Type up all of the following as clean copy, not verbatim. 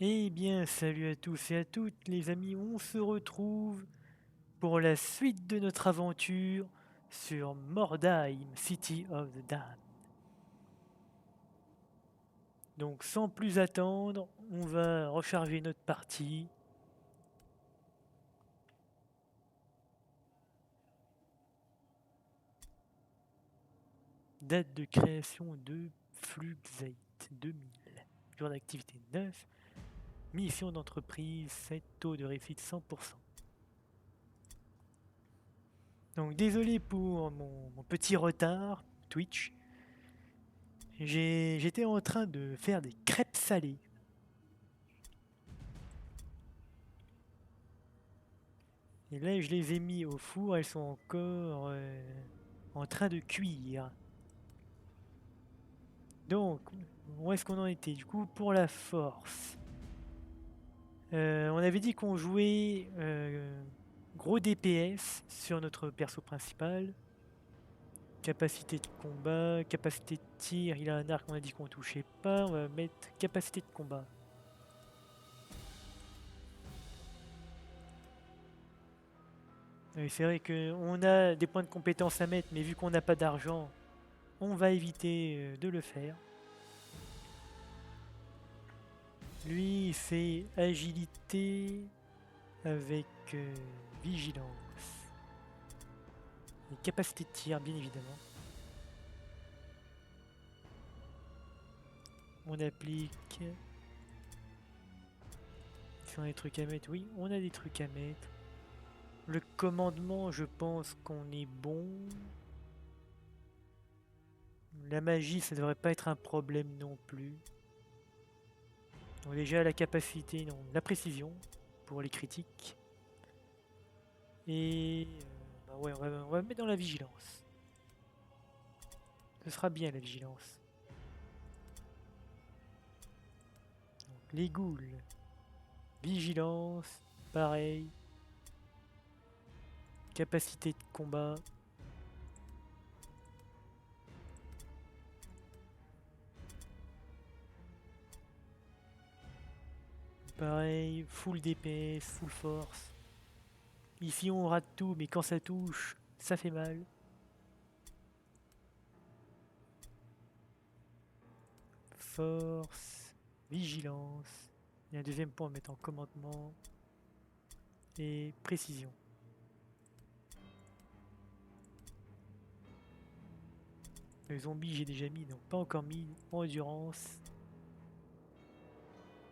Eh bien, salut à tous et à toutes, les amis, on se retrouve pour la suite de notre aventure sur Mordheim, City of the Damned. Donc, sans plus attendre, on va recharger notre partie. Date de création de Flugzeit 2000. Jour d'activité 9. Mission d'entreprise 7. Taux de réussite 100%. Donc, désolé pour mon petit retard, Twitch. J'étais en train de faire des crêpes salées. Et là, je les ai mis au four, elles sont encore en train de cuire. Donc, où est-ce qu'on en était? Du coup, pour la force, on avait dit qu'on jouait gros DPS sur notre perso principal. Capacité de combat, capacité de tir, il a un arc, on a dit qu'on touchait pas. On va mettre capacité de combat. Oui, c'est vrai qu'on a des points de compétence à mettre, mais vu qu'on n'a pas d'argent, on va éviter de le faire. Lui, il fait agilité avec vigilance. Et capacité de tir, bien évidemment. On applique. Si on a des trucs à mettre, oui, on a des trucs à mettre. Le commandement, je pense qu'on est bon. La magie, ça devrait pas être un problème non plus. Donc déjà la capacité, non, la précision pour les critiques. Et bah ouais, on va mettre dans la vigilance. Ce sera bien la vigilance. Donc, les ghouls. Vigilance, pareil. Capacité de combat. Pareil, full DPS, full force. Ici on rate tout, mais quand ça touche, ça fait mal. Force, vigilance. Il y a un deuxième point à mettre en commandement. Et précision. Le zombie j'ai déjà mis, donc pas encore mis. Endurance.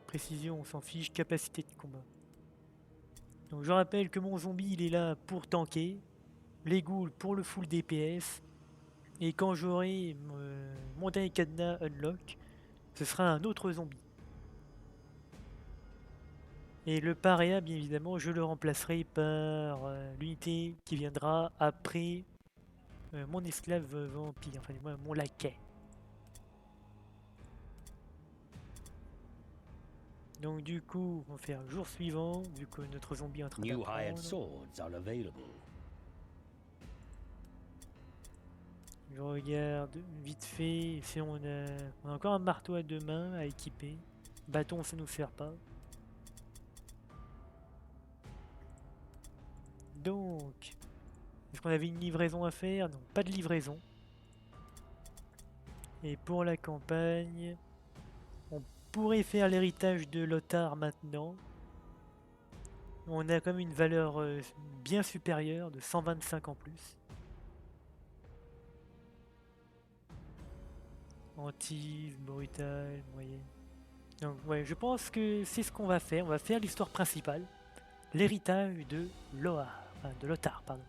Précision on s'en fiche. Capacité de combat. Donc je rappelle que mon zombie il est là pour tanker. Les ghouls pour le full DPS. Et quand j'aurai mon dernier cadenas unlock, ce sera un autre zombie. Et le paréa, bien évidemment, je le remplacerai par l'unité qui viendra après mon esclave vampire, enfin mon laquais. Donc du coup, on va faire jour suivant, vu que notre zombie est en train New hired d'apprendre. swords are available. Je regarde vite fait, si on a encore un marteau à deux mains à équiper. Bâton, ça nous sert pas. Donc, est-ce qu'on avait une livraison à faire? Non, pas de livraison. Et pour la campagne, on pourrait faire l'héritage de Lothar maintenant. On a quand même une valeur bien supérieure de 125 en plus. Antive, brutale, moyenne. Donc ouais, je pense que c'est ce qu'on va faire. On va faire l'histoire principale. L'héritage de Lothar. Enfin, de Lothar, pardon.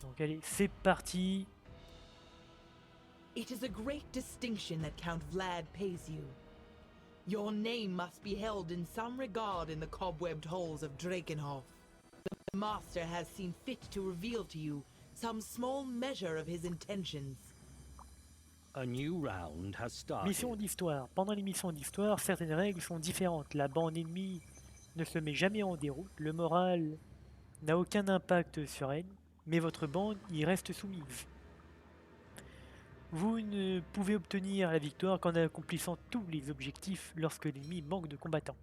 Donc allez, c'est parti. It is a great distinction that Count Vlad pays you. Your name must be held in some regard in the cobwebbed halls of Drakenhof. The Master has seen fit to reveal to you some small measure of his intentions. A new round has started. Mission d'histoire. Pendant les missions d'histoire, certaines règles sont différentes. La bande ennemie ne se met jamais en déroute. Le moral n'a aucun impact sur elle, mais votre bande y reste soumise. Vous ne pouvez obtenir la victoire qu'en accomplissant tous les objectifs lorsque l'ennemi manque de combattants.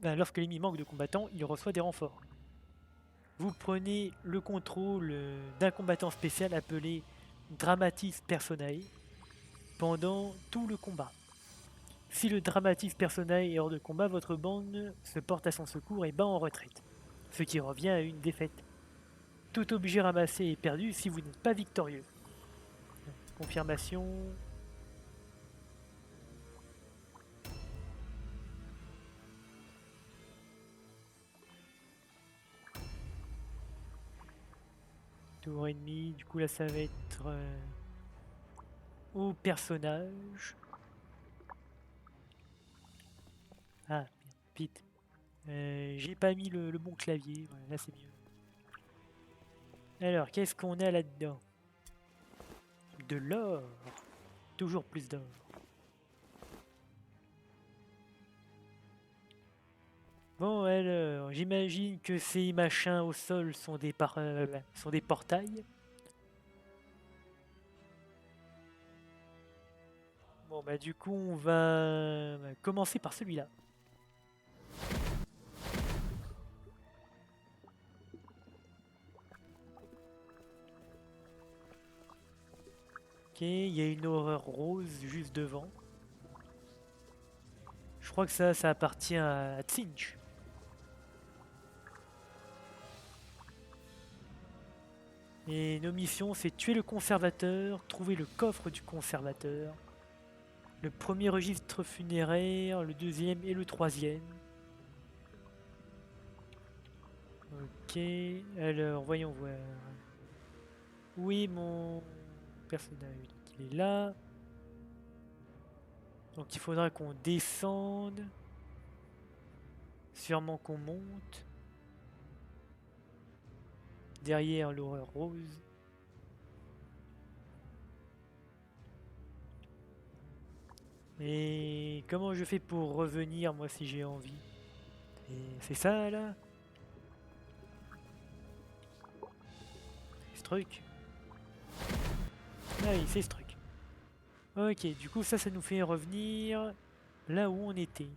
Lorsque l'ennemi manque de combattants, il reçoit des renforts. Vous prenez le contrôle d'un combattant spécial appelé Dramatis Personae pendant tout le combat. Si le Dramatis Personae est hors de combat, votre bande se porte à son secours et bat en retraite, ce qui revient à une défaite. Tout objet ramassé est perdu si vous n'êtes pas victorieux. Confirmation. Tour ennemi, du coup là ça va être au personnage. Ah, vite. J'ai pas mis le bon clavier, voilà, là c'est mieux. Alors, qu'est-ce qu'on a là-dedans? De l'or. Toujours plus d'or. Bon, alors, j'imagine que ces machins au sol sont des portails. Bon, bah du coup, on va commencer par celui-là. Ok, il y a une horreur rose juste devant. Je crois que ça appartient à Tzinch. Et nos missions, c'est tuer le conservateur, trouver le coffre du conservateur, le premier registre funéraire, le deuxième et le troisième. Ok, alors voyons voir. Où est mon personnage? Il est là. Donc il faudra qu'on descende. Sûrement qu'on monte. Derrière l'horreur rose. Et comment je fais pour revenir, moi, si j'ai envie? C'est ça, là? Ce truc. Ah oui, c'est ce truc. Ok, du coup, ça nous fait revenir là où on était.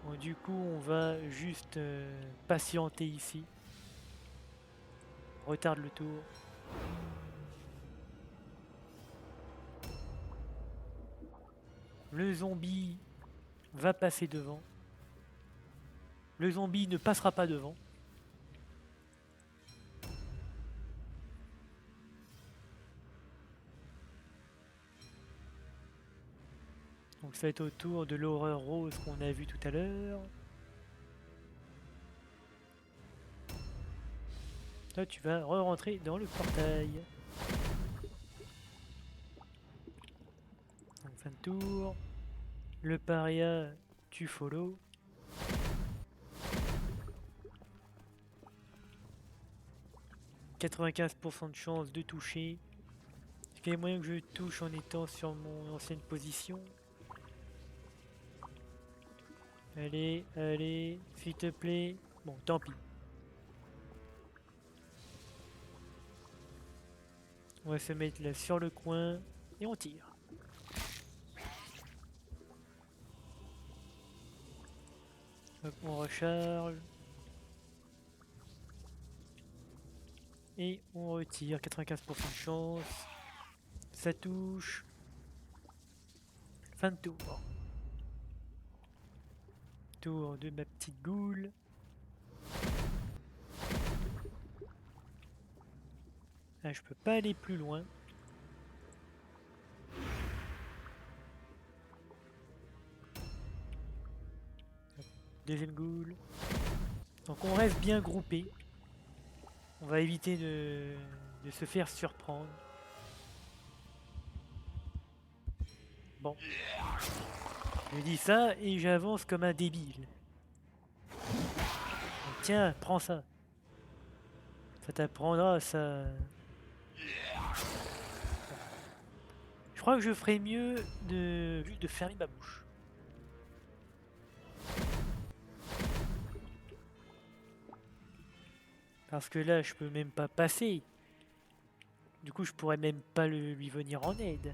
Bon, du coup, on va juste patienter ici. Retarde le tour. Le zombie va passer devant. Le zombie ne passera pas devant. Donc ça va être autour de l'horreur rose qu'on a vu tout à l'heure. Là tu vas re-rentrer dans le portail. Donc fin de tour. Le paria, tu follow. « 95% de chance de toucher. Est-ce qu'il y a moyen que je touche en étant sur mon ancienne position? Allez, allez, s'il te plaît. Bon, tant pis. On va se mettre là sur le coin et on tire. Hop, on recharge. Et on retire, 95% de chance. Ça touche. Fin de tour. Tour de ma petite goule. Ah, je peux pas aller plus loin. Deuxième goule. Donc on reste bien groupé. On va éviter de se faire surprendre. Bon. Je dis ça et j'avance comme un débile. Donc, tiens, prends ça. Ça t'apprendra ça. Je crois que je ferais mieux juste de fermer ma bouche. Parce que là, je peux même pas passer. Du coup, je pourrais même pas lui venir en aide.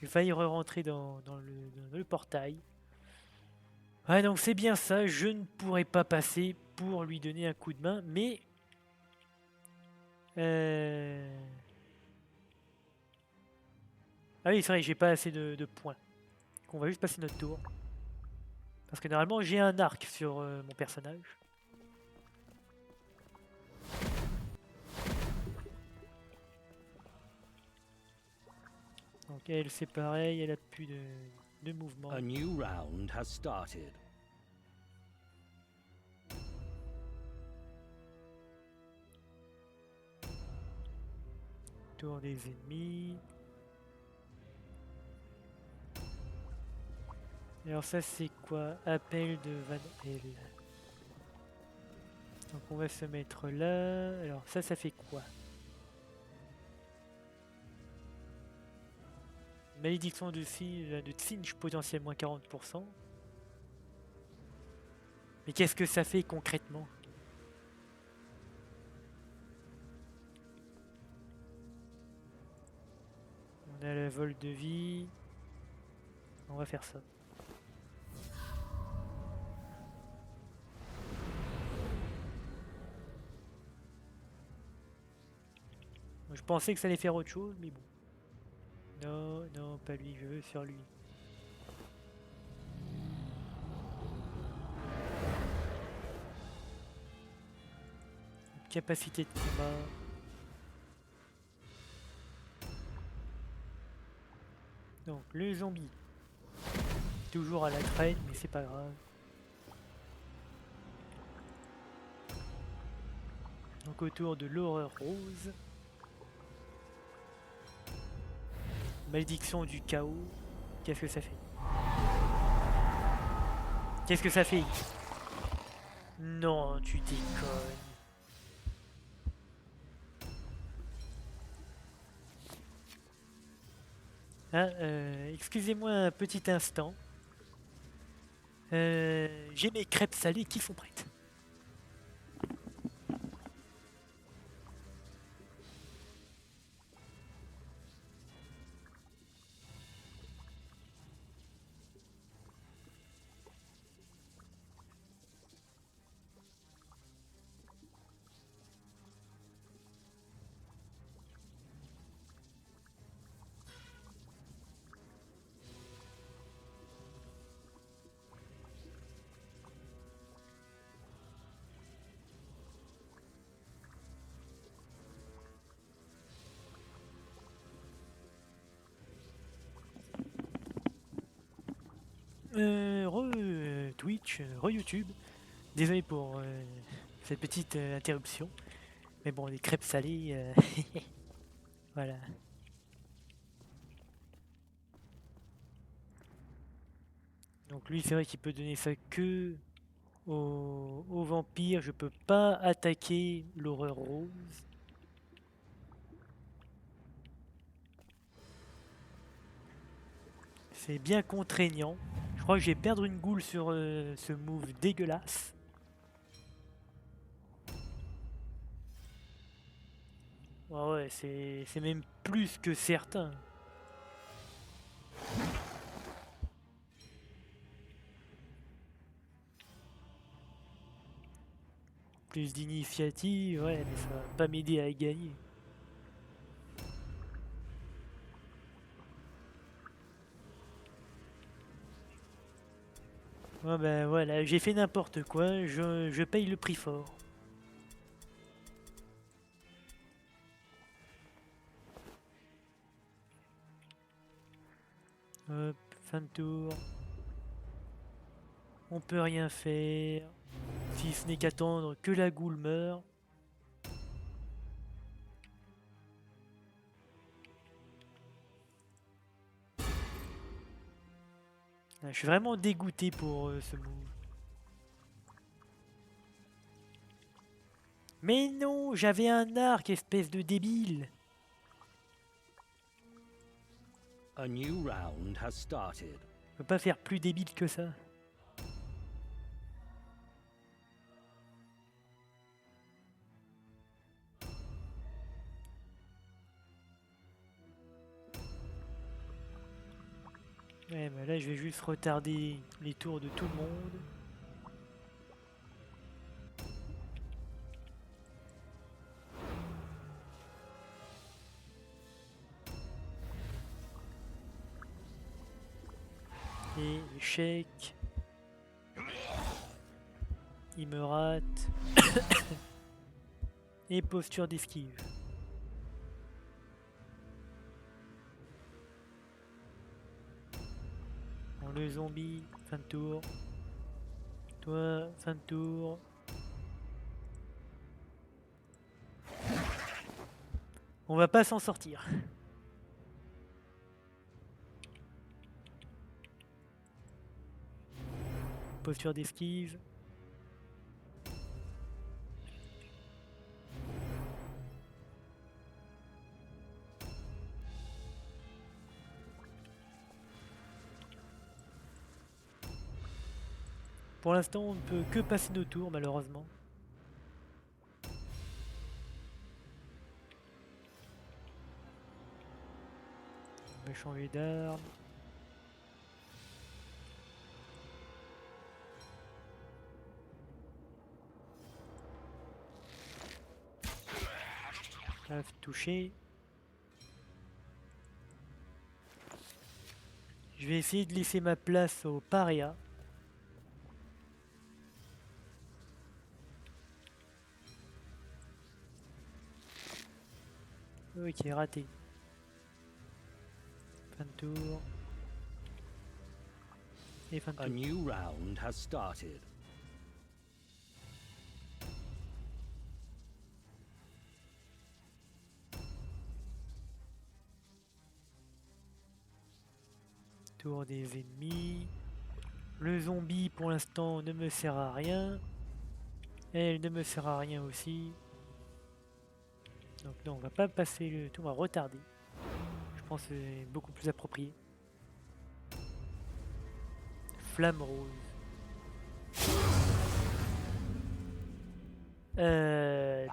J'ai failli re-rentrer dans le portail. Ah donc c'est bien ça, je ne pourrais pas passer pour lui donner un coup de main, mais... Ah oui, c'est vrai, j'ai pas assez de points. Donc on va juste passer notre tour. Parce que normalement, j'ai un arc sur mon personnage. Donc elle, c'est pareil, elle a plus de mouvement. A new round has started. Tour des ennemis. Alors ça c'est quoi? Appel de Van Hel. Donc on va se mettre là. Alors ça fait quoi? Malédiction de Tsinch potentiellement 40%. Mais qu'est-ce que ça fait concrètement? On a le vol de vie. On va faire ça. Je pensais que ça allait faire autre chose, mais bon. Non, non, pas lui, je veux sur lui. Capacité de combat. Donc le zombie. Toujours à la traîne, mais c'est pas grave. Donc autour de l'horreur rose. Malédiction du chaos. Qu'est-ce que ça fait? Qu'est-ce que ça fait? Non, tu déconnes. Hein, excusez-moi un petit instant. J'ai mes crêpes salées qui sont prêtes. Twitch, YouTube. Désolé pour cette petite interruption. Mais bon, les crêpes salées, voilà. Donc lui, c'est vrai qu'il peut donner ça que aux vampires. Je peux pas attaquer l'horreur rose. C'est bien contraignant. Je crois que je vais perdre une goule sur ce move dégueulasse. Ouais, c'est même plus que certain. Plus d'initiative, ouais, mais ça va pas m'aider à gagner. Ouais, ben voilà, j'ai fait n'importe quoi, je paye le prix fort. Hop, fin de tour. On peut rien faire. Si ce n'est qu'attendre que la goule meure. Je suis vraiment dégoûté pour ce move. Mais non, j'avais un arc, espèce de débile. A new round has started. Je peux pas faire plus débile que ça. Ouais, bah là je vais juste retarder les tours de tout le monde. Et échec. Il me rate. Et posture d'esquive. Bon, le zombie, fin de tour. Toi, fin de tour. On va pas s'en sortir. Posture d'esquive. Pour l'instant, on ne peut que passer nos tours, malheureusement. On va changer d'arme. Paf, touché. Je vais essayer de laisser ma place au paria. Ok, raté. Fin de tour. Et fin de A tour. new round has started. Tour des ennemis. Le zombie pour l'instant ne me sert à rien. Elle ne me sert à rien aussi. Donc non, on va pas passer le tour, on va retarder. Je pense que c'est beaucoup plus approprié. Flamme rose.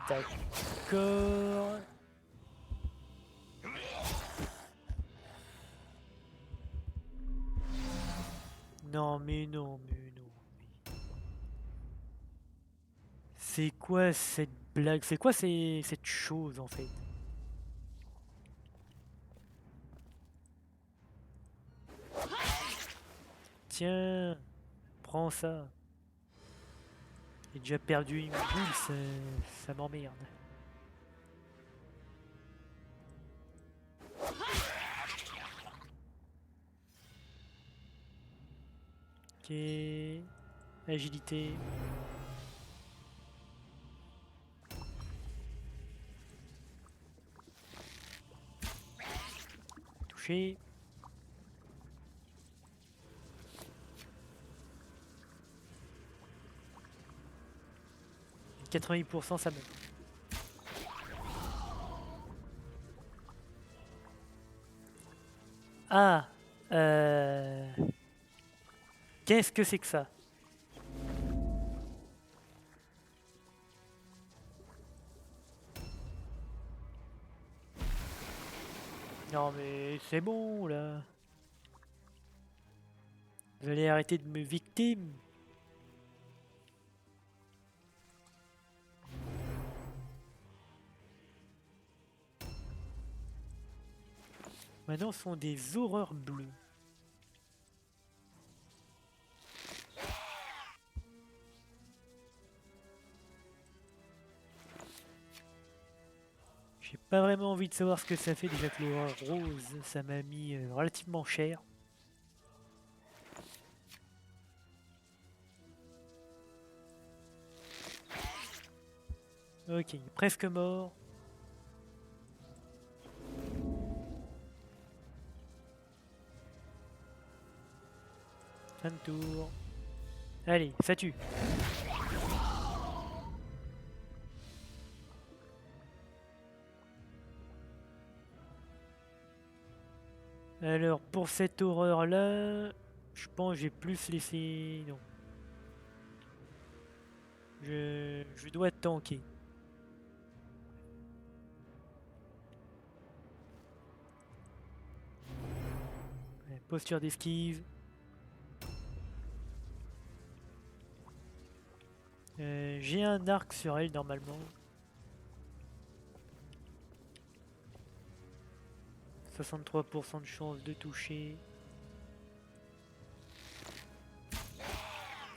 D'accord. Non mais non mais non. C'est quoi cette blague? C'est quoi cette chose en fait? Tiens, prends ça. J'ai déjà perdu une boule, ça m'emmerde. Ok. Agilité. Touché. 80%, ça meurt. Ah, qu'est-ce que c'est que ça? Non mais c'est bon là. Vous allez arrêter de me victime. Maintenant, ce sont des horreurs bleues. J'ai pas vraiment envie de savoir ce que ça fait déjà que l'horreur rose, ça m'a mis relativement cher. Ok, il est presque mort. Fin de tour. Allez, ça tue. Alors, pour cette horreur-là, je pense que j'ai plus laissé... Non. Je dois tanker. Ouais, Posture d'esquive. J'ai un arc sur elle normalement. 63% de chance de toucher.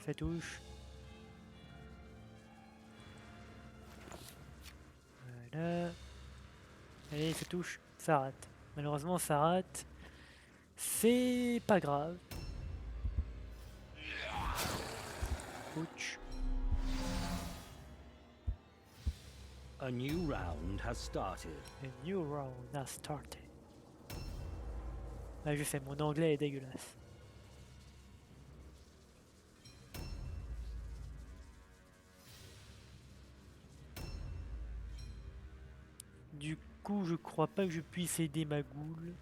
Ça touche. Voilà. Allez, ça touche. Ça rate. Malheureusement, ça rate. C'est pas grave. Ouch. A new round has started. A new round has started. Ah, je sais, mon anglais est dégueulasse. Du coup, je crois pas que je puisse aider ma goule.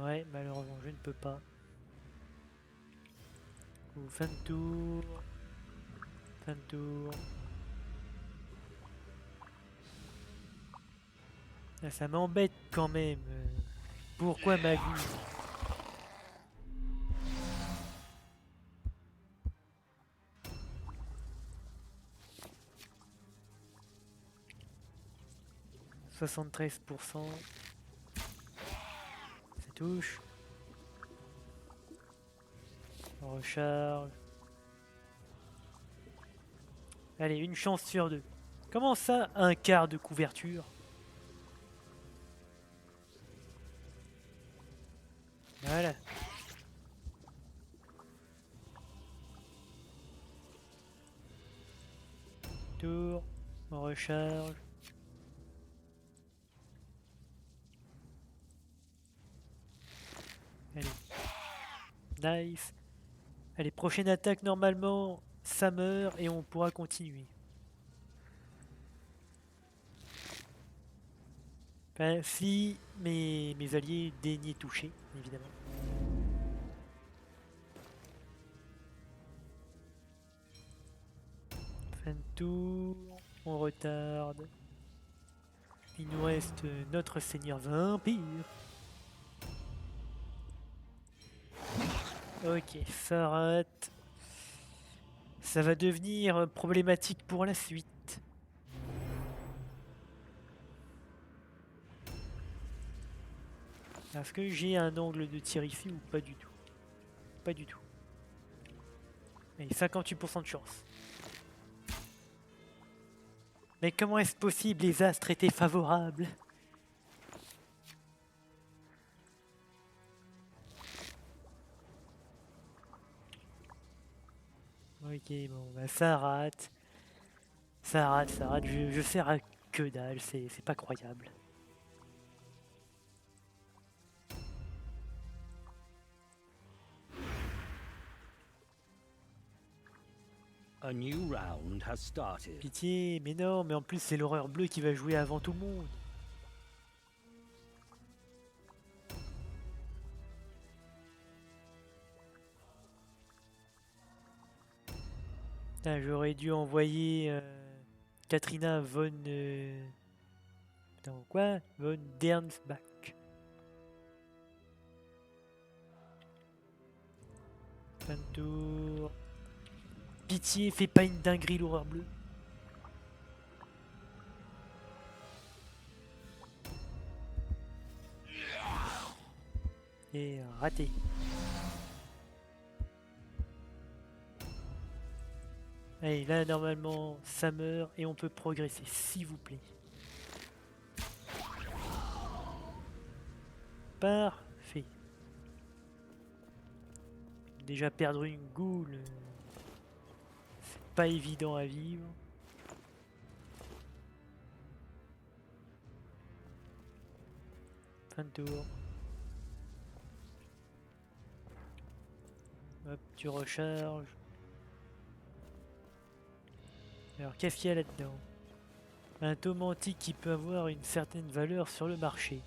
Ouais, malheureusement, je ne peux pas. Ou fin de tour. Fin de tour. Ah, ça m'embête quand même. Pourquoi ma goule? « 73%. Ça touche. On recharge. Allez, une chance sur deux. Comment ça, un quart de couverture? Voilà. Tour. On recharge. Allez. Nice. Allez, prochaine attaque normalement, ça meurt et on pourra continuer. Enfin, si mes alliés daignaient toucher, évidemment. Fin de tour, on retarde. Il nous reste notre seigneur vampire. Ok, ça rate. Ça va devenir problématique pour la suite. Est-ce que j'ai un angle de tir ici ou pas du tout? Pas du tout. Et 58% de chance. Mais comment est-ce possible? Les astres étaient favorables. Ok, bon, bah ça rate. Ça rate, ça rate. Je sers à que dalle, c'est pas croyable. A new round has started. Pitié, mais non, mais en plus c'est l'horreur bleue qui va jouer avant tout le monde. Putain, j'aurais dû envoyer Katrina von... Putain, quoi? Von Dernsbach. Fin de tour. Pitié, fais pas une dinguerie l'horreur bleue. Et raté. Allez, là normalement ça meurt et on peut progresser, s'il vous plaît. Parfait. Déjà perdre une goule, c'est pas évident à vivre. Fin de tour. Hop, tu recharges. Alors qu'est-ce qu'il y a là-dedans? Un tome antique qui peut avoir une certaine valeur sur le marché.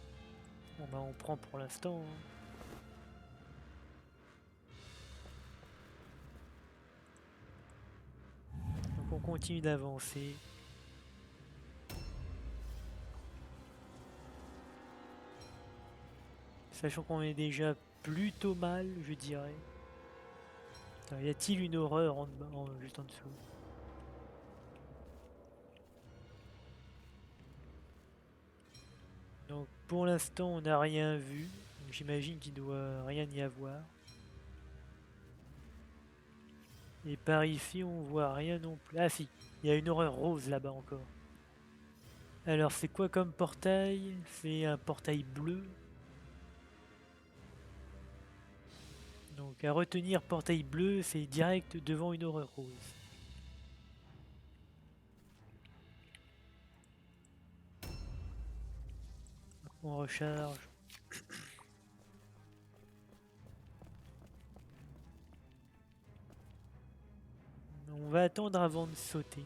Bon bah on prend pour l'instant. Hein. Donc on continue d'avancer. Sachant qu'on est déjà plutôt mal, je dirais. Attends, y a-t-il une horreur juste en dessous? Donc pour l'instant on n'a rien vu. Donc, j'imagine qu'il doit rien y avoir. Et par ici on voit rien non plus. Ah si, il y a une horreur rose là-bas encore. Alors c'est quoi comme portail? C'est un portail bleu. Donc à retenir, portail bleu, c'est direct devant une horreur rose. On recharge. On va attendre avant de sauter.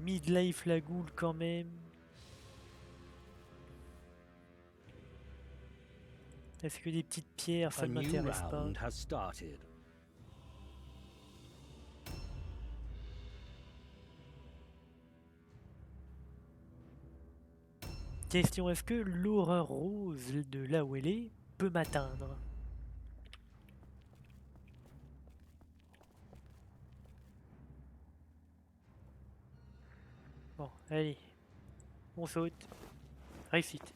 Midlife la goule quand même. Est-ce que des petites pierres, ça A ne new m'intéresse pas. round has started. Question, est-ce que l'horreur rose de là où elle est peut m'atteindre? Bon, allez. On saute. Réussite.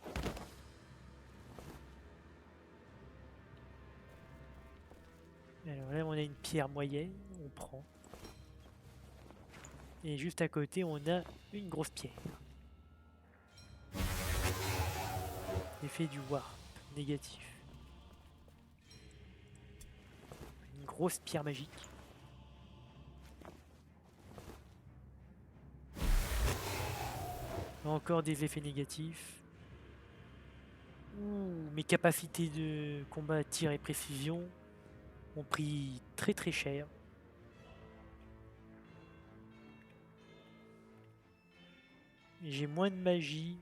Alors là, on a une pierre moyenne, on prend. Et juste à côté, on a une grosse pierre. Effet du warp, négatif. Une grosse pierre magique. Encore des effets négatifs. Ouh, mes capacités de combat, tir et précision ont pris très très cher. J'ai moins de magie.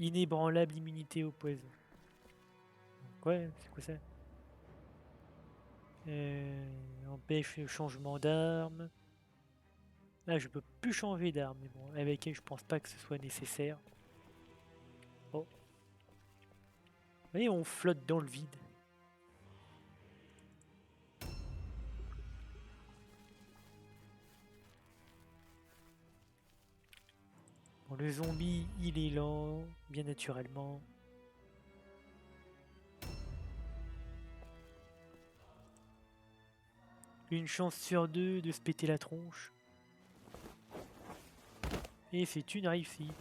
Inébranlable immunité au poison. Ouais, c'est quoi ça? Empêche le changement d'arme. Là, je peux plus changer d'arme, mais bon, avec elle, je pense pas que ce soit nécessaire. Oh. Vous voyez, on flotte dans le vide. Bon, le zombie, il est lent, bien naturellement. Une chance sur deux de se péter la tronche. Et c'est une réussite.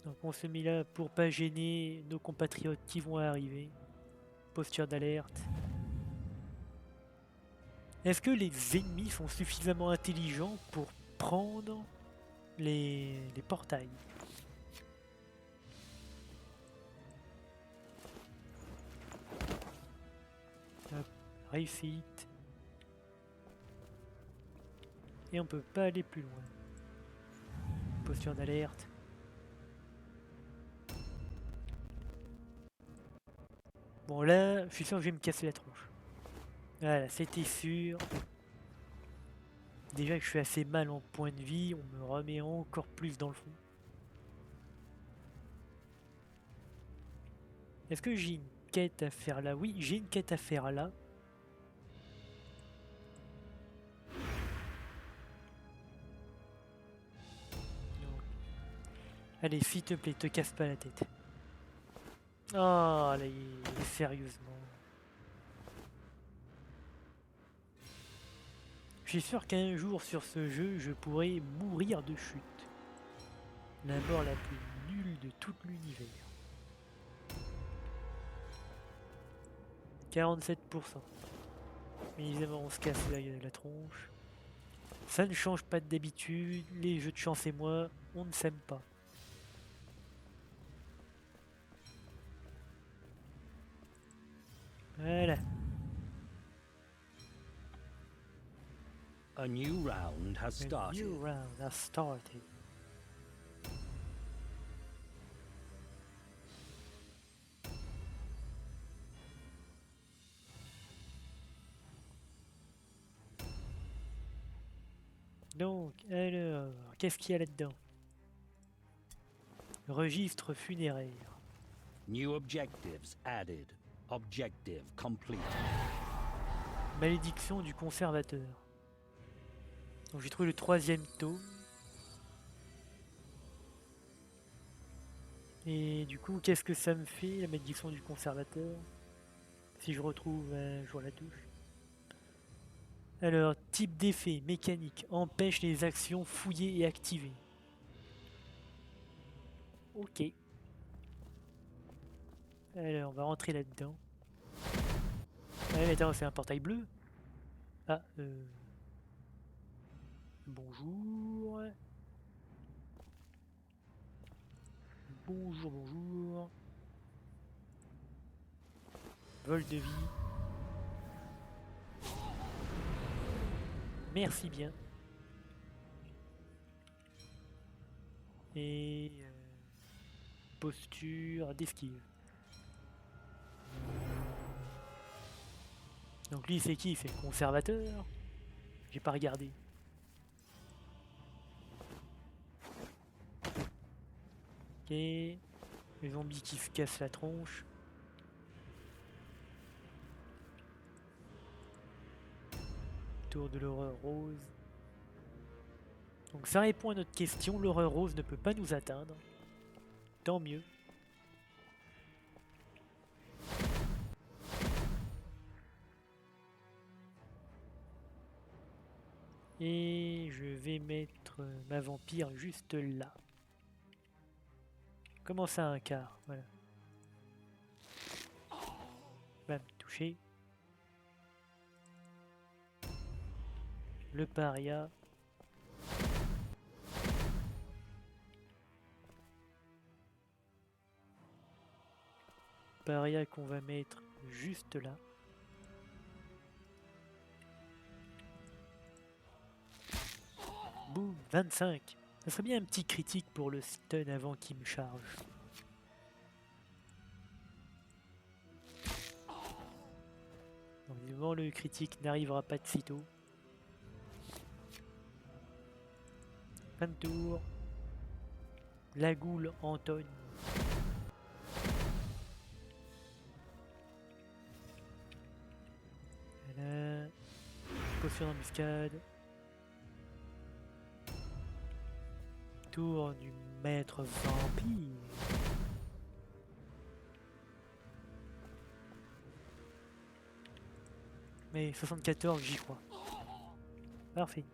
Donc on se met là pour pas gêner nos compatriotes qui vont arriver. Posture d'alerte. Est-ce que les ennemis sont suffisamment intelligents pour prendre les portails? Hop, réussite. Et on peut pas aller plus loin. Posture d'alerte. Bon là, je suis sûr que je vais me casser la tronche. Voilà, c'était sûr. Déjà que je suis assez mal en point de vie, on me remet encore plus dans le fond. Est-ce que j'ai une quête à faire là? Oui, j'ai une quête à faire là. Non. Allez, s'il te plaît, te casse pas la tête. Oh, allez, sérieusement. Je suis sûr qu'un jour sur ce jeu, je pourrais mourir de chute. La mort la plus nulle de tout l'univers. 47%. Évidemment, on se casse la tronche. Ça ne change pas d'habitude. Les jeux de chance et moi, on ne s'aime pas. Voilà. A new round has A started. new round has started. Donc, alors, qu'est-ce qu'il y a là-dedans? Registre funéraire. New objectives added. Objective complete. Malédiction du conservateur. Donc j'ai trouvé le 3e tome. Et du coup, qu'est-ce que ça me fait, la malédiction du conservateur? Si je retrouve un jour la touche. Alors, type d'effet, mécanique, empêche les actions fouillées et activées. Ok. Alors, on va rentrer là-dedans. Ah, mais attends, c'est un portail bleu? Ah, bonjour. Bonjour, bonjour. Vol de vie. Merci bien. Et posture d'esquive. Donc lui c'est qui? C'est le conservateur? J'ai pas regardé. Ok. Les zombies qui se cassent la tronche. Tour de l'horreur rose. Donc ça répond à notre question, l'horreur rose ne peut pas nous atteindre. Tant mieux. Et je vais mettre ma vampire juste là. Comment ça un quart? Voilà. Va me toucher. Le paria. Paria qu'on va mettre juste là. Boum, 25. Ça serait bien un petit critique pour le stun avant qu'il me charge. Donc évidemment le critique n'arrivera pas de sitôt. Fin de tour. La goule Anton. Voilà. Potion d'embuscade. Tour du maître vampire. Mais 74, j'y crois. Parfait.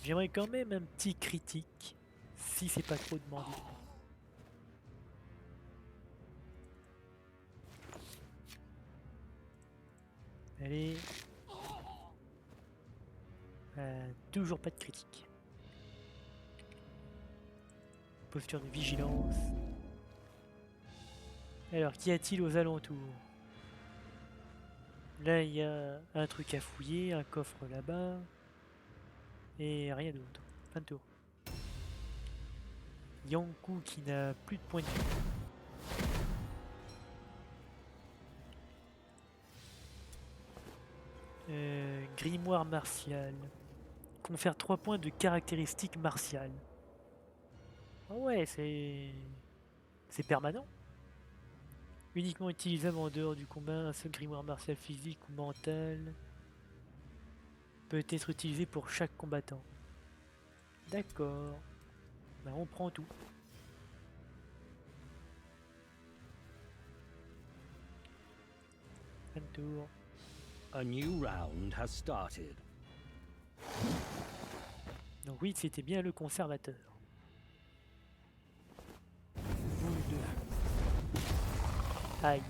J'aimerais quand même un petit critique, si c'est pas trop demandé. Allez. Toujours pas de critique. Posture de vigilance. Alors, qu'y a-t-il aux alentours? Là, il y a un truc à fouiller, un coffre là-bas. Et rien d'autre. Fin de tour. Yankou qui n'a plus de points de vie. Grimoire martial. Confère 3 points de caractéristiques martiales. Ah ouais, c'est permanent. Uniquement utilisable en dehors du combat, un seul grimoire martial physique ou mental peut être utilisé pour chaque combattant. D'accord. Ben on prend tout. Fin de tour. A new round has started. Donc oui, c'était bien le conservateur. Boule de feu. Aïe.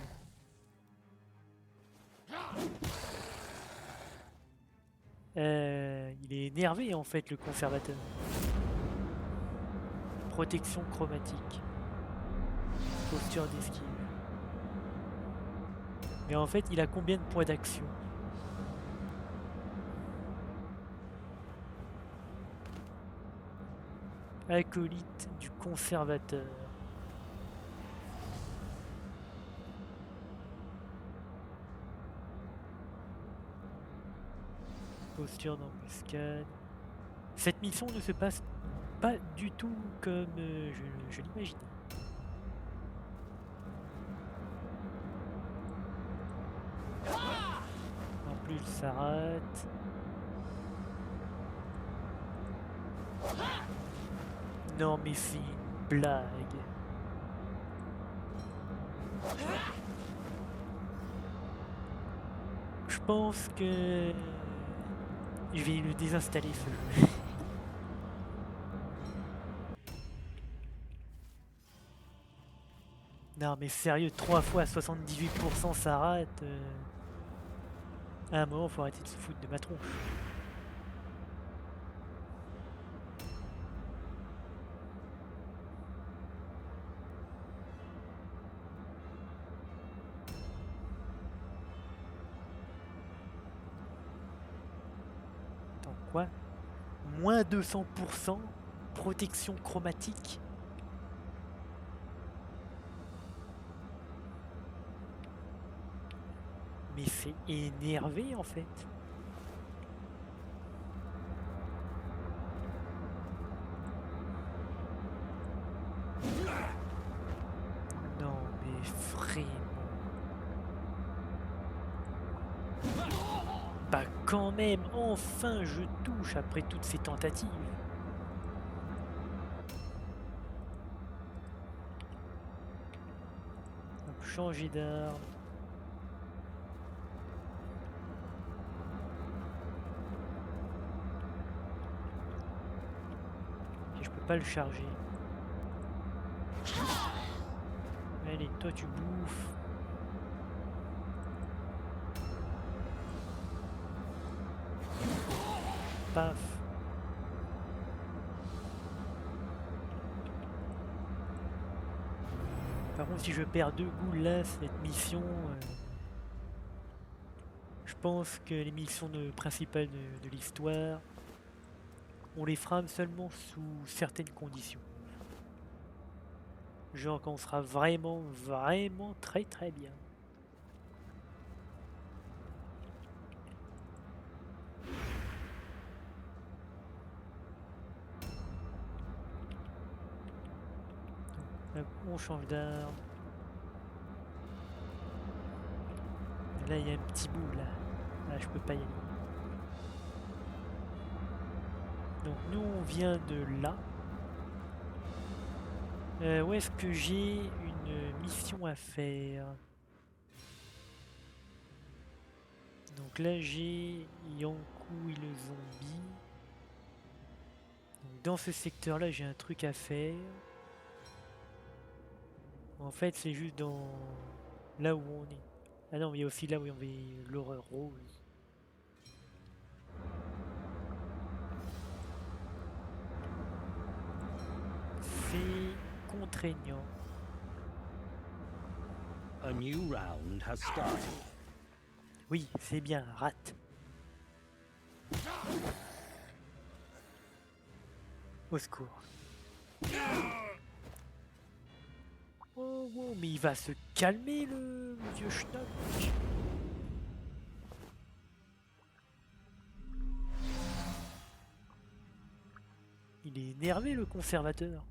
Il est énervé en fait le conservateur. Protection chromatique. Posture d'esquive. Mais en fait, il a combien de points d'action? Acolyte du conservateur. Posture d'embuscade. Cette mission ne se passe pas du tout comme je l'imaginais. En plus, ça rate. Non, mais c'est une blague. Je pense que je vais le désinstaller ce jeu. Non mais sérieux, 3 fois 78% ça rate. À un moment faut arrêter de se foutre de ma tronche. Attends, quoi? Moins 200%? Protection chromatique? Mais c'est énervé en fait. Non mais vraiment. Bah quand même, enfin je touche après toutes ces tentatives. Hop, changer d'arme. Je peux pas le charger. Allez, toi tu bouffes. Paf. Par contre, si je perds 2 goules là, cette mission, je pense que les missions principales de l'histoire, on les fera seulement sous certaines conditions. Genre quand on sera vraiment très très bien. Donc, on change d'arme. Là il y a un petit bout là. Là je peux pas y aller. Donc nous on vient de là. Où est-ce que j'ai une mission à faire? Donc là j'ai Yankou et le zombie. Donc dans ce secteur là j'ai un truc à faire. En fait c'est juste dans là où on est. Ah non mais il y a aussi là où on est l'horreur rose. C'est contraignant. A new round has started. Oui, c'est bien, rate. Au secours. Oh, wow, mais il va se calmer le vieux schnock. Il est énervé le conservateur.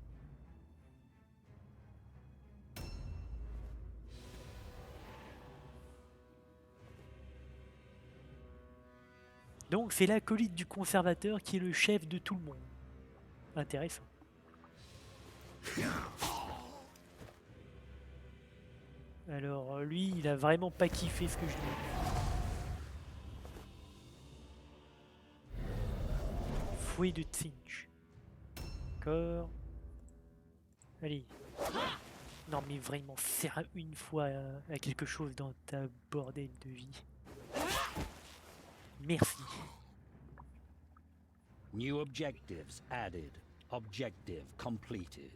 Donc c'est l'acolyte du conservateur qui est le chef de tout le monde. Intéressant. Alors lui, il a vraiment pas kiffé ce que je dis. Fouet de Tsinch. D'accord. Allez. Non mais vraiment, sers une fois à quelque chose dans ta bordel de vie. Merci. New objectives added. Objective completed.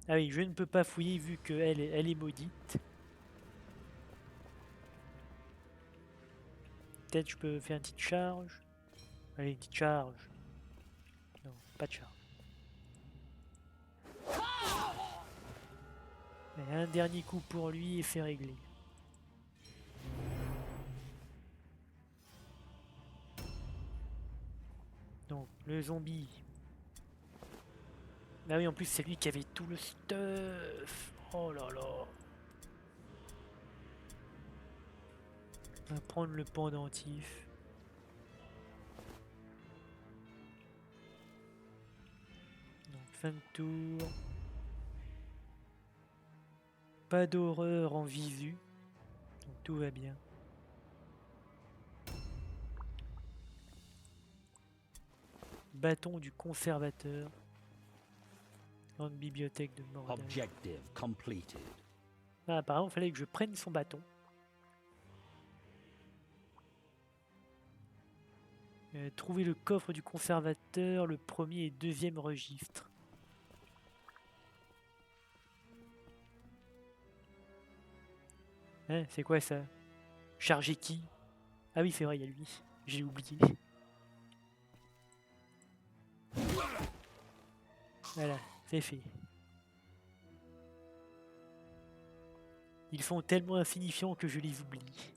Ah oui, je ne peux pas fouiller vu qu'elle elle est maudite. Peut-être je peux faire une petite charge. Allez, une petite charge. Non, pas de charge. Et un dernier coup pour lui et c'est réglé. Le zombie. Ah oui, en plus c'est lui qui avait tout le stuff. Oh là là. On va prendre le pendentif. Donc fin de tour. Pas d'horreur en visu. Donc tout va bien. Bâton du conservateur. Grande bibliothèque de Mordor. Objective completed. Ah, apparemment, il fallait que je prenne son bâton. Trouver le coffre du conservateur, le premier et deuxième registre. Hein, c'est quoi ça? Charger qui? Ah oui, c'est vrai, il y a lui. J'ai oublié. Voilà, c'est fait. Ils sont tellement insignifiants que je les oublie.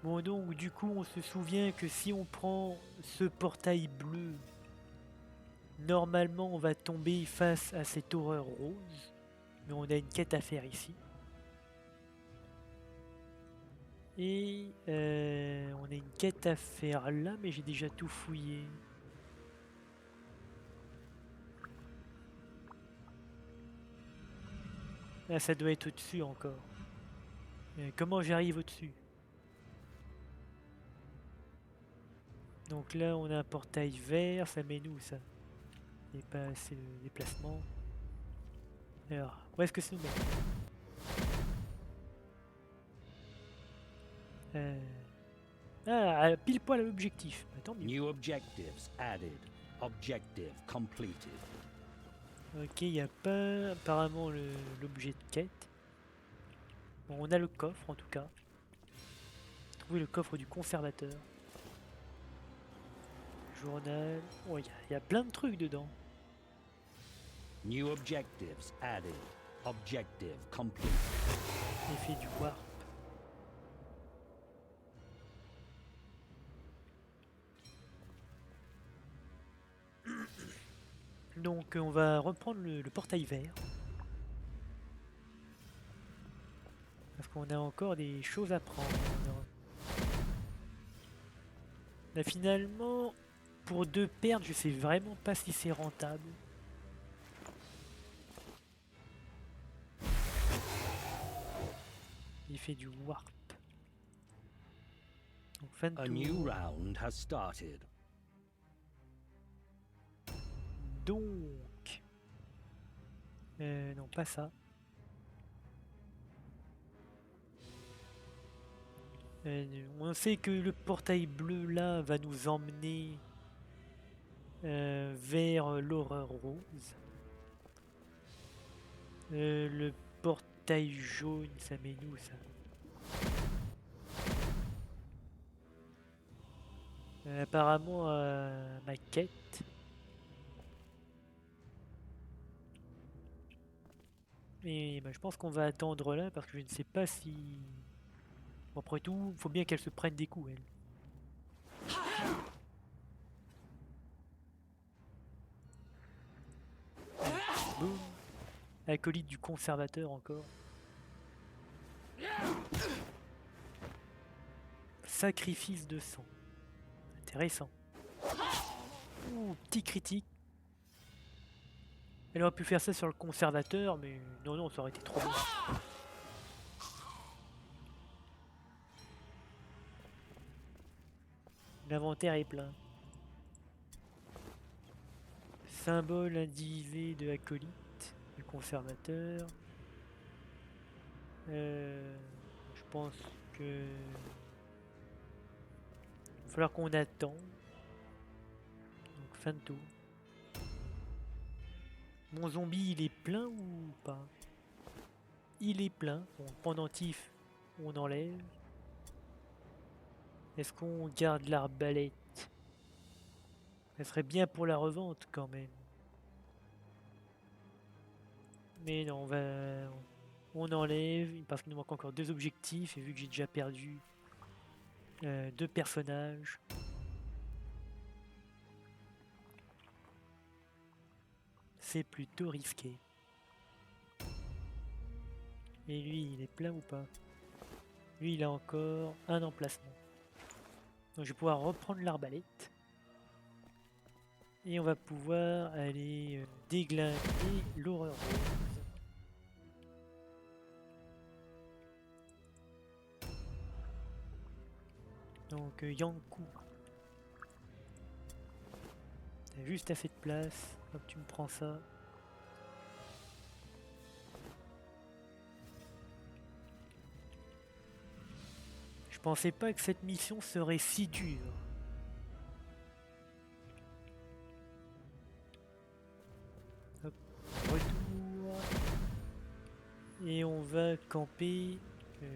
Bon donc, du coup, on se souvient que si on prend ce portail bleu, normalement on va tomber face à cette horreur rose. Mais on a une quête à faire ici. Et on a une quête à faire là, mais j'ai déjà tout fouillé. Là, ça doit être au-dessus encore. Comment j'arrive au-dessus? Donc là, on a un portail vert, ça met nous ça. Il n'y a pas assez de déplacement. Alors, où est-ce que ça nous met? Ah, pile poil à l'objectif. Bah, tant mieux. New objectives added. Objective completed. Ok, il n'y a pas apparemment l'objet de quête. Bon, on a le coffre en tout cas. Trouver le coffre du conservateur. Journal. Oh, il y a plein de trucs dedans. New objectives added. Objective completed. Effet du warp. Donc on va reprendre le portail vert. Parce qu'on a encore des choses à prendre. Là, finalement, pour 2 pertes, je sais vraiment pas si c'est rentable. Il fait du warp. Donc fin de A tour. new round has started. Donc... non, pas ça. On sait que le portail bleu là va nous emmener vers l'horreur rose. Le portail jaune, ça met nous ça. Apparemment ma quête. Et bah, je pense qu'on va attendre là parce que je ne sais pas si... Bon, après tout, faut bien qu'elle se prenne des coups, elle. Boum. Acolyte du conservateur encore. Sacrifice de sang. Intéressant. Ouh, petit critique. Elle aurait pu faire ça sur le conservateur, mais non, non, ça aurait été trop bon. L'inventaire est plein. Symbole individué de acolyte, du conservateur. Je pense que... Il va falloir qu'on attende. Donc fin de tour. Mon zombie, il est plein ou pas? Il est plein. Bon, pendentif, on enlève. Est-ce qu'on garde l'arbalète? Ça serait bien pour la revente quand même. Mais non, On enlève, parce qu'il nous manque encore 2 objectifs, et vu que j'ai déjà perdu 2 personnages. C'est plutôt risqué. Et lui, il est plein ou pas? Lui, il a encore un emplacement. Donc je vais pouvoir reprendre l'arbalète. Et on va pouvoir aller déglinguer l'horreur rose. Donc Yankou. T'as juste assez de place. Hop, tu me prends ça. Je pensais pas que cette mission serait si dure. Hop, retour. Et on va camper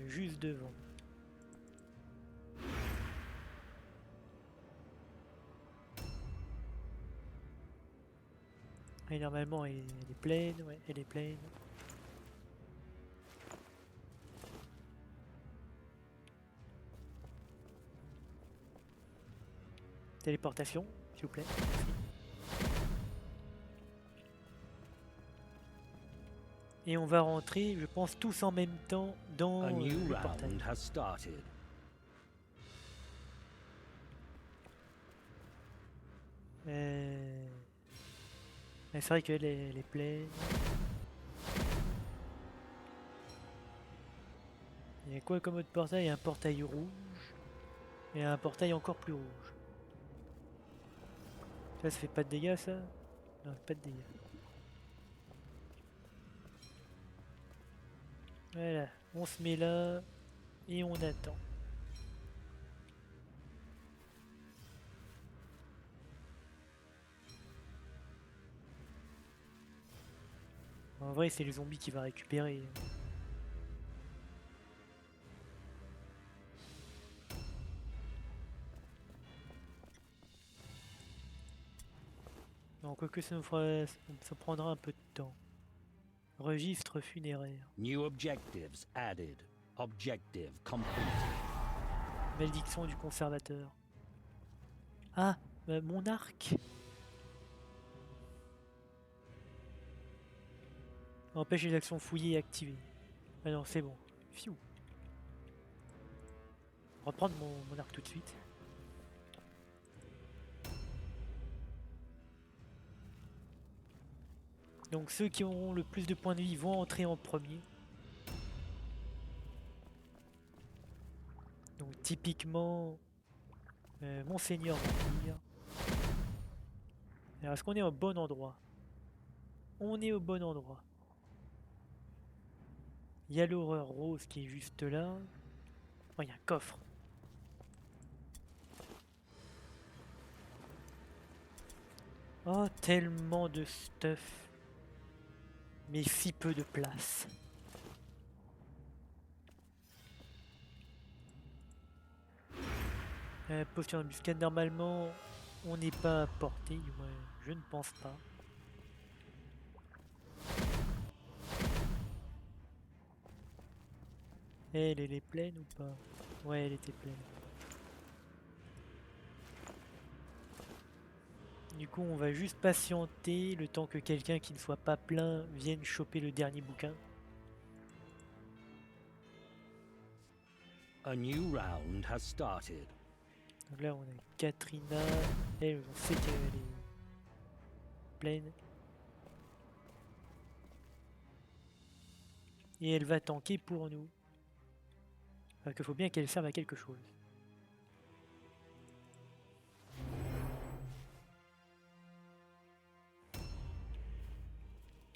juste devant. Et normalement elle est pleine, ouais, elle est pleine. Téléportation, s'il vous plaît. Et on va rentrer, je pense, tous en même temps dans A new le portail. round has started. Mais c'est vrai qu'elle elle est pleine. Il y a quoi comme autre portail? Il y a un portail rouge. Et un portail encore plus rouge. Ça fait pas de dégâts, ça? Non, pas de dégâts. Voilà, on se met là et on attend. En vrai, c'est les zombies qui va récupérer. Donc, quoique ça nous fera, ça prendra un peu de temps. Registre funéraire. New objectives added. Objective completed. Malédiction du conservateur. Ah, mon arc. Empêche les actions fouillées et activées. Ah non, c'est bon. Fiou. Reprendre mon arc tout de suite. Donc ceux qui auront le plus de points de vie vont entrer en premier. Donc typiquement, Monseigneur Vampire. Alors est-ce qu'on est au bon endroit? On est au bon endroit. Il y a l'horreur rose qui est juste là. Oh, il y a un coffre. Oh, tellement de stuff. Mais si peu de place. Posture d'embuscade, normalement, on n'est pas à portée, du moins, je ne pense pas. Elle est pleine ou pas? Ouais, elle était pleine. Du coup, on va juste patienter le temps que quelqu'un qui ne soit pas plein vienne choper le dernier bouquin. A new round has started. Donc là, on a Katrina. Elle, on sait qu'elle est pleine. Et elle va tanker pour nous. Parce qu'il faut bien qu'elle serve à quelque chose.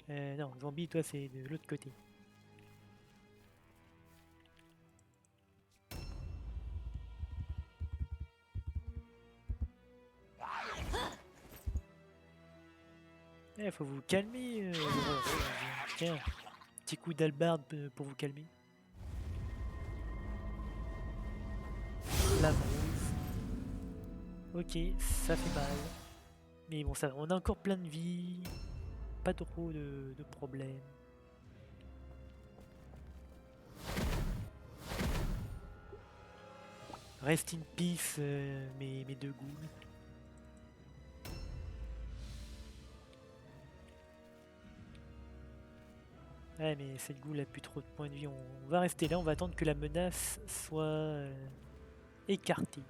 Non, zombie, toi, c'est de l'autre côté. Faut vous calmer. Tiens, petit coup d'albarde pour vous calmer. Flamme rose. Ok, ça fait mal. Mais bon, ça va. On a encore plein de vie. Pas trop de problèmes. Rest in peace, mes deux ghouls. Ouais, mais cette ghoul a plus trop de points de vie. On va rester là, on va attendre que la menace soit écartée.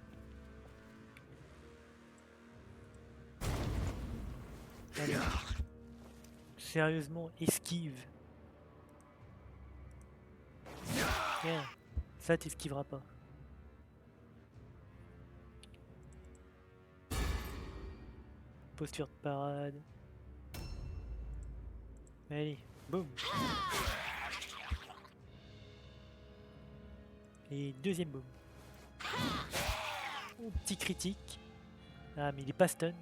Allez. Sérieusement, esquive. Tiens, ça t'esquiveras pas. Posture de parade. Allez, boum. Et deuxième boom. Oh, petit critique. Ah, mais il est pas stun.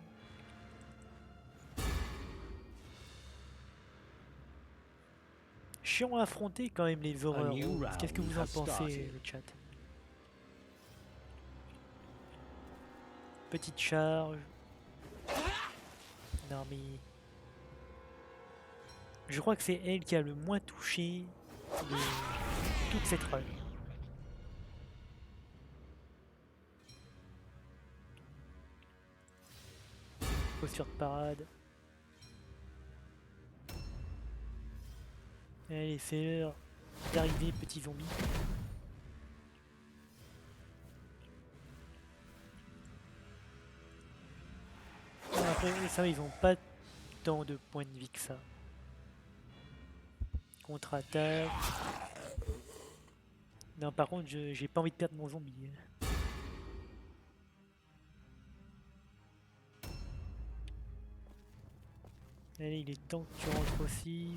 Chiant à affronter quand même les horreurs. new Qu'est-ce que round vous en has pensez, started. le chat? Petite charge. Non mais... Je crois que c'est elle qui a le moins touché de toute cette run. Posture de parade. Allez, c'est l'heure d'arriver, petit zombie. Après, ça, ils ont pas tant de points de vie que ça. Contre-attaque. Non, par contre, j'ai pas envie de perdre mon zombie. Allez, il est temps que tu rentres aussi.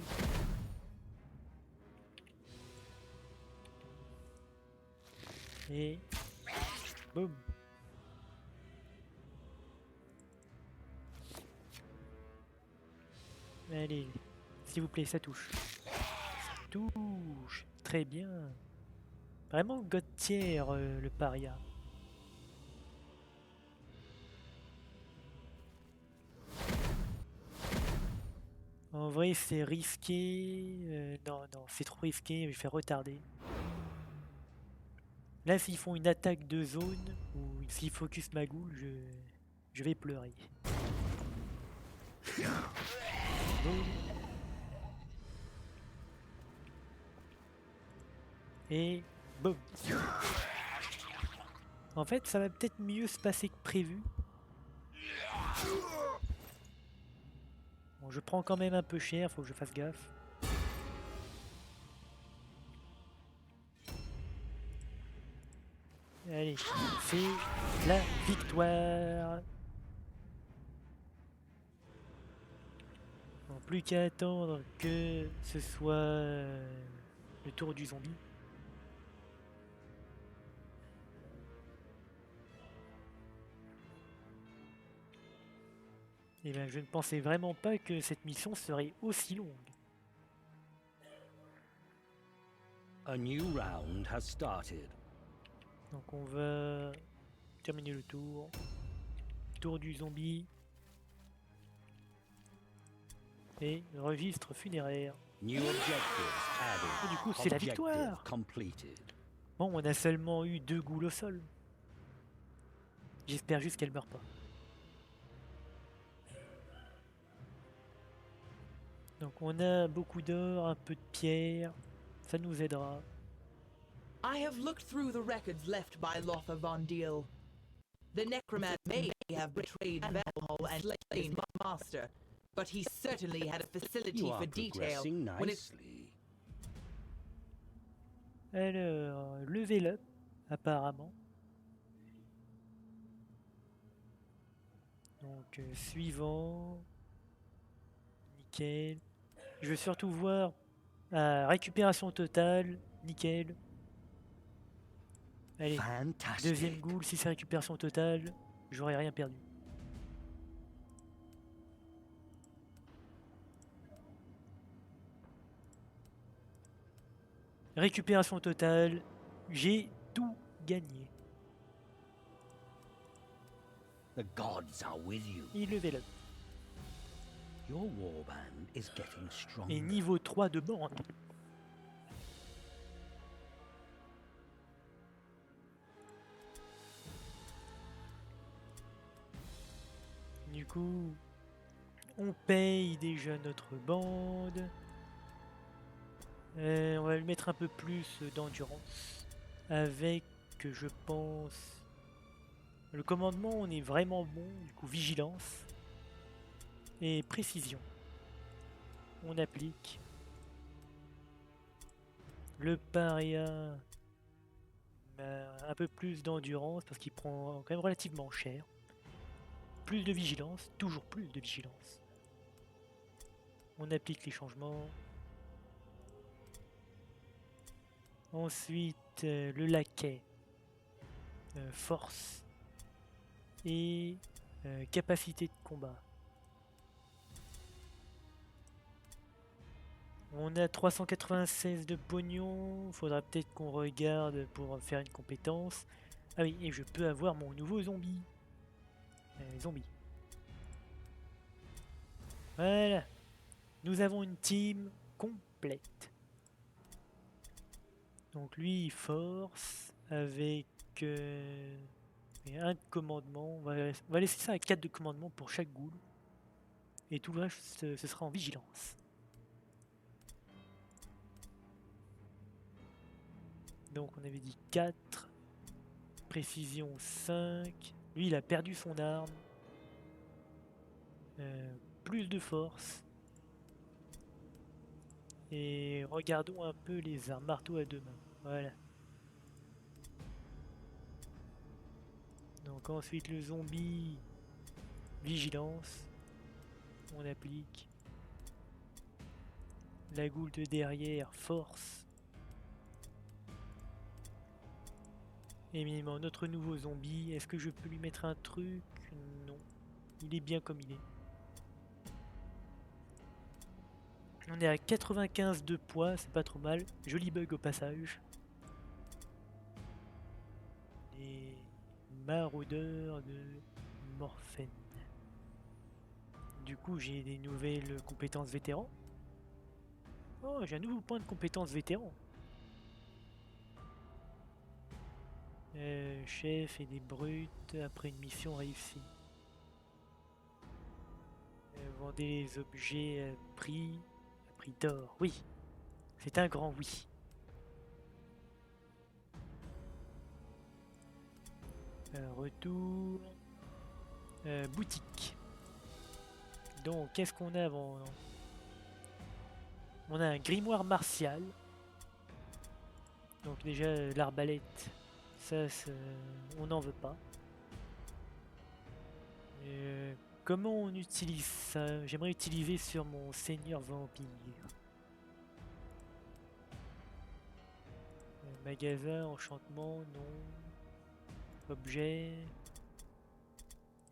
Et... boum. Allez, s'il vous plaît, ça touche. Ça touche. Très bien. Vraiment God tier, le paria. En vrai, c'est risqué. Non, non, c'est trop risqué. Je vais faire retarder. Là, s'ils font une attaque de zone ou s'ils focus ma ghoul, je vais pleurer. Boum. Et boum. En fait, ça va peut-être mieux se passer que prévu. Bon, je prends quand même un peu cher, faut que je fasse gaffe. Allez, c'est la victoire. Bon, plus qu'à attendre que ce soit le tour du zombie. Et bien, je ne pensais vraiment pas que cette mission serait aussi longue. A new round has started. Donc on va terminer le tour. Tour du zombie. Et registre funéraire. New objectives Et added. du coup, c'est la Objective victoire. completed. Bon, on a seulement eu 2 ghouls au sol. J'espère juste qu'elle meurt pas. Donc on a beaucoup d'or, un peu de pierre. Ça nous aidera. I have looked through the records left by Lothar von Deal. The necromancer may have betrayed Valhall and slain my master, but he certainly had a facility You are for detail progressing when it... nicely. Alors, level up, apparemment. Donc, suivant. Nickel. Je veux surtout voir récupération totale. Nickel. Allez, Fantastic. deuxième ghoul, si c'est récupération totale, j'aurais rien perdu. Récupération totale, j'ai tout gagné. The gods are with you. Et level up. Your warband is getting stronger. Et niveau 3 de bande. Du coup, on paye déjà notre bande. On va lui mettre un peu plus d'endurance. Avec, je pense... Le commandement, on est vraiment bon. Du coup, vigilance. Et précision. On applique. Le paria... un peu plus d'endurance parce qu'il prend quand même relativement cher. Plus de vigilance, toujours plus de vigilance. On applique les changements. Ensuite, le laquais, force et capacité de combat. On a 396 de pognon, faudra peut-être qu'on regarde pour faire une compétence. Ah oui, et je peux avoir mon nouveau zombie. Zombie. Voilà. Nous avons une team complète. Donc lui, il force avec un commandement. On va laisser ça à 4 de commandement pour chaque ghoul. Et tout le reste, ce sera en vigilance. Donc on avait dit 4. Précision 5. Lui, il a perdu son arme. Plus de force. Et regardons un peu les armes. Marteau à 2 mains. Voilà. Donc ensuite le zombie. Vigilance. On applique. La goule de derrière. Force. Et minimum notre nouveau zombie. Est-ce que je peux lui mettre un truc? Non. Il est bien comme il est. On est à 95 de poids, c'est pas trop mal. Joli bug au passage. Les maraudeurs de Morphène. Du coup, j'ai des nouvelles compétences vétérans. Oh, j'ai un nouveau point de compétence vétéran. Chef et des brutes après une mission réussie. Vendez les objets à prix d'or. Oui, c'est un grand oui. Retour. Boutique. Donc, qu'est-ce qu'on a avant? On a un grimoire martial. Donc déjà, l'arbalète, ça, on n'en veut pas. Comment on utilise ça? J'aimerais utiliser sur mon seigneur vampire. Magasin, enchantement, non. Objet.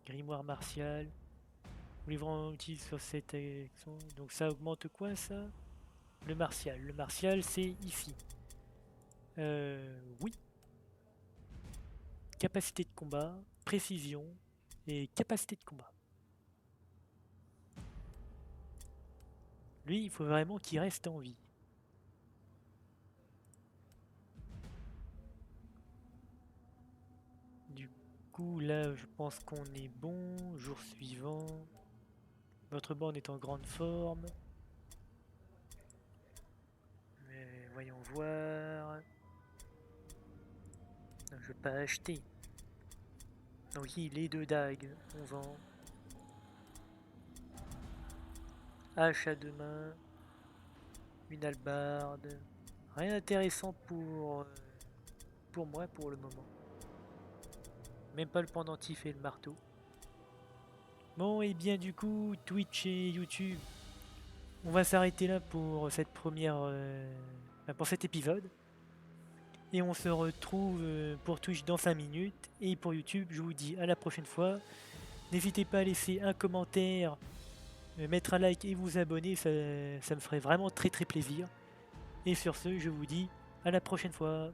Grimoire martial. Vous voulez vraiment utiliser sur cette action? Donc ça augmente quoi ça? Le martial. Le martial c'est ici. Oui. Capacité de combat, précision et capacité de combat. Lui, il faut vraiment qu'il reste en vie. Du coup, là, je pense qu'on est bon. Jour suivant. Votre bande est en grande forme. Mais voyons voir. Non, je vais pas acheter. Donc, les 2 dagues, on vend. Hache à 2 mains. Une hallebarde. Rien d'intéressant pour moi pour le moment. Même pas le pendentif et le marteau. Bon, et bien du coup, Twitch et YouTube, on va s'arrêter là pour cette première, pour cet épisode. Et on se retrouve pour Twitch dans 5 minutes. Et pour YouTube, je vous dis à la prochaine fois. N'hésitez pas à laisser un commentaire, mettre un like et vous abonner, ça me ferait vraiment très plaisir. Et sur ce, je vous dis à la prochaine fois.